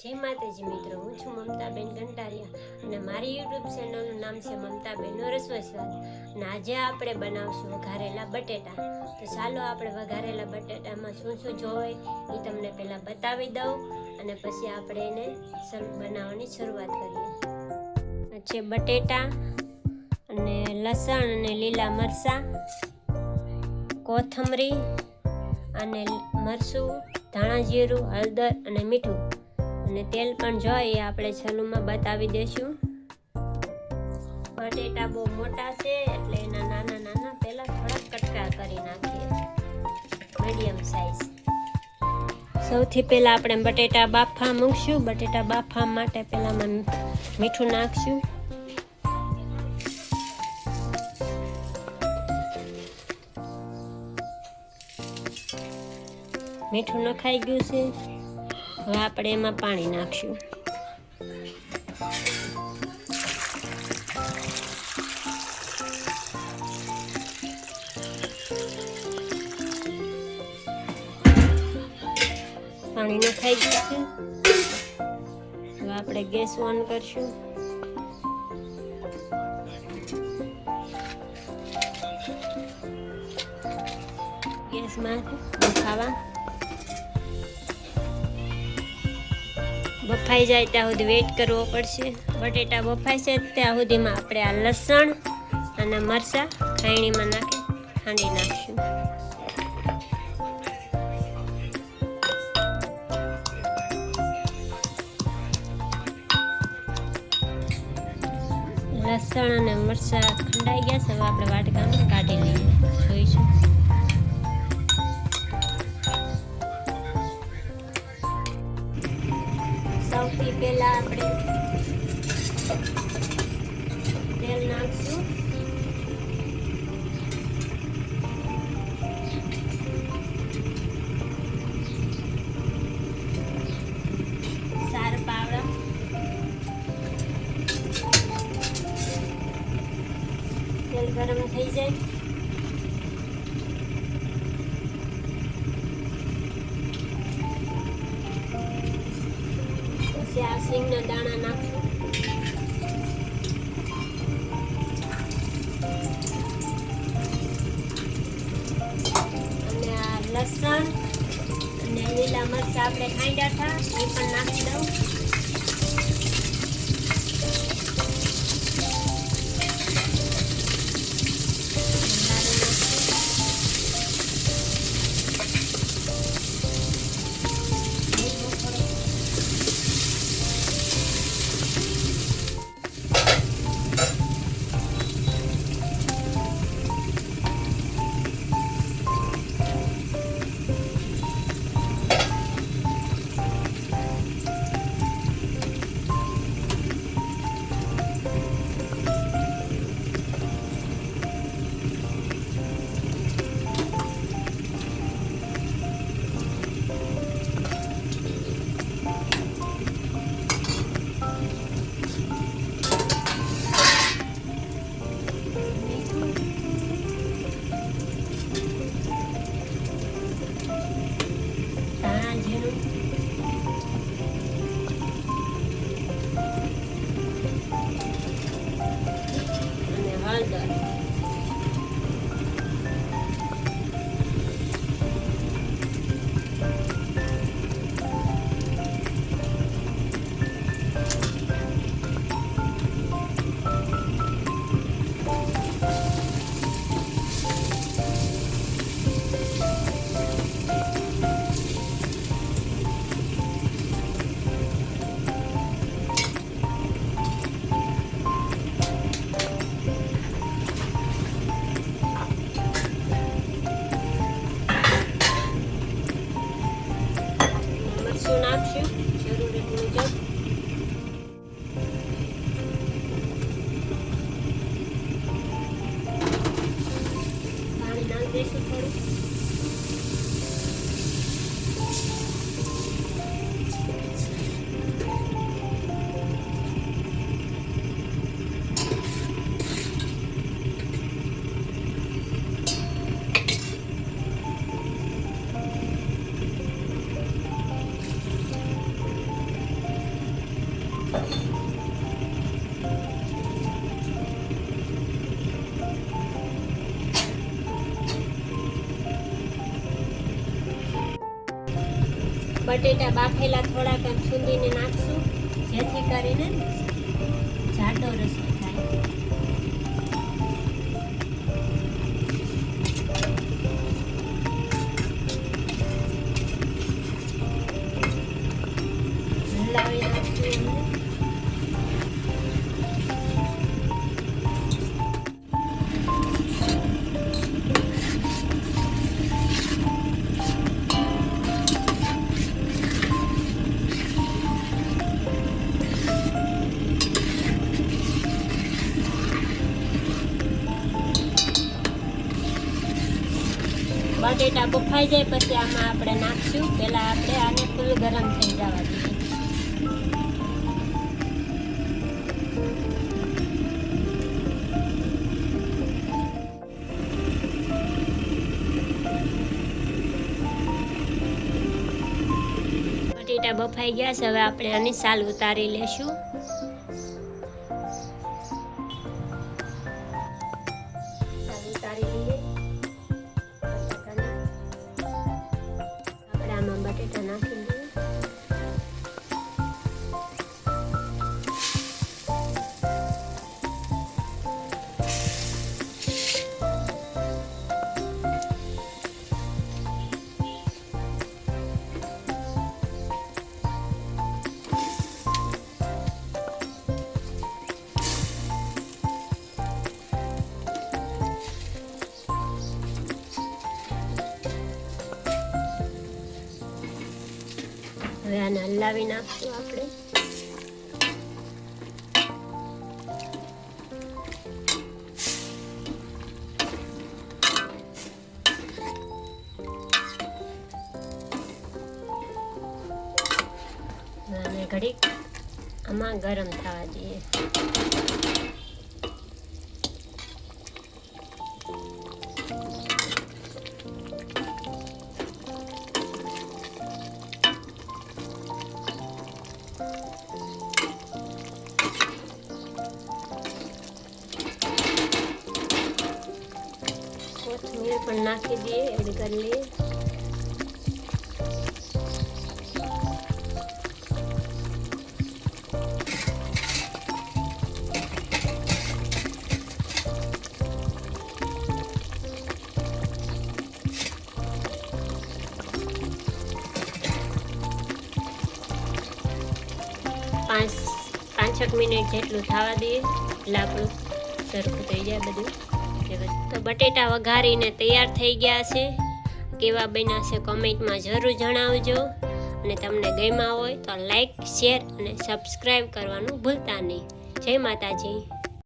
જય માતાજી મિત્રો, હું છું મમતાબેન કંટારિયા અને મારી યુટ્યુબ ચેનલનું નામ છે મમતાબેનનો રસોઈ સ્વાદ. અને આજે આપણે બનાવશું વઘારેલા બટેટા. તો ચાલો આપણે વઘારેલા બટેટામાં શું શું જોઈએ એ તમને પહેલાં બતાવી દઉં અને પછી આપણે એને બનાવવાની શરૂઆત કરીએ. છે બટેટા અને લસણ અને લીલા મરચાં, કોથમરી અને મરચું, ધાણા જીરું, હળદર અને મીઠું અને તેલ પણ જોઈએ આપણે છલુમાં બતાવી દઈશું. બટેટા બહુ મોટા છે એટલે એના નાના નાના પહેલાં થોડાક કટકા કરી નાખીએ, મીડિયમ સાઈઝ. સૌથી પહેલાં આપણે બટેટા બાફા મૂકશું. બટેટા બાફા માટે પહેલાં મીઠું નાખશું. મીઠું નખાઈ ગયું છે. હવે આપણે એમાં પાણી નાખશું. પાણી નખાઈ ગયું છે. હવે આપણે ગેસ ઓન કરશું. ગેસમાં ખાવા બફાઈ જાય ત્યાં સુધી વેઇટ કરવો પડશે. બટેટા બફાય છે ત્યાં સુધીમાં આપણે આ લસણ અને મરચાં ખાયણીમાં નાખી ખાંડી નાખશું. લસણ અને મરચાં ખંડાઈ ગયા છે. હવે આપણે વાટકામાં કાઢી લઈએ, જોઈશું. સૌથી પહેલા આપણે તેલ નાખશું. સાર પાવડા, તેલ ગરમ થઈ જાય પછી આ સિંગના દાણા નાખશું. અને આ લસણ અને લીલા મરચાં આપણે ખાંડ્યા હતા એ પણ નાખી દઉં. બટેટા બાફેલા થોડાક એમ સૂંધીને નાખશું, જેથી કરીને જાડો રસો થાય. હલાવી નાખશું એમને. બટેટા બફાઈ જાય પછી આમાં આપણે નાખશું. પહેલા આપણે આને ફૂલ ગરમ થઈ જવા દઈએ. બટેટા બફાઈ ગયા છે, હવે આપણે આની સાલ ઉતારી લેશું. સાલ ઉતારી લઈએ. બટેટા નાખી દઈએ. હવે આને હલાવી નાખશું આપણે. અને ઘડીક આમાં ગરમ થવા દઈએ. 5 નાખી દઈએ, એડ કરી લઈએ. પાંચ મિનિટ જેટલું થવા દઈએ એટલે આપણું સરખું થઈ જાય બધું. તો બટેટા વઘારીને તૈયાર થઈ ગયા છે. કેવા બન્યા છે કોમેન્ટમાં જરૂર જણાવજો. અને તમને ગમ્યા હોય તો લાઈક, શેર અને સબસ્ક્રાઈબ કરવાનું ભૂલતા નહીં. જય માતાજી.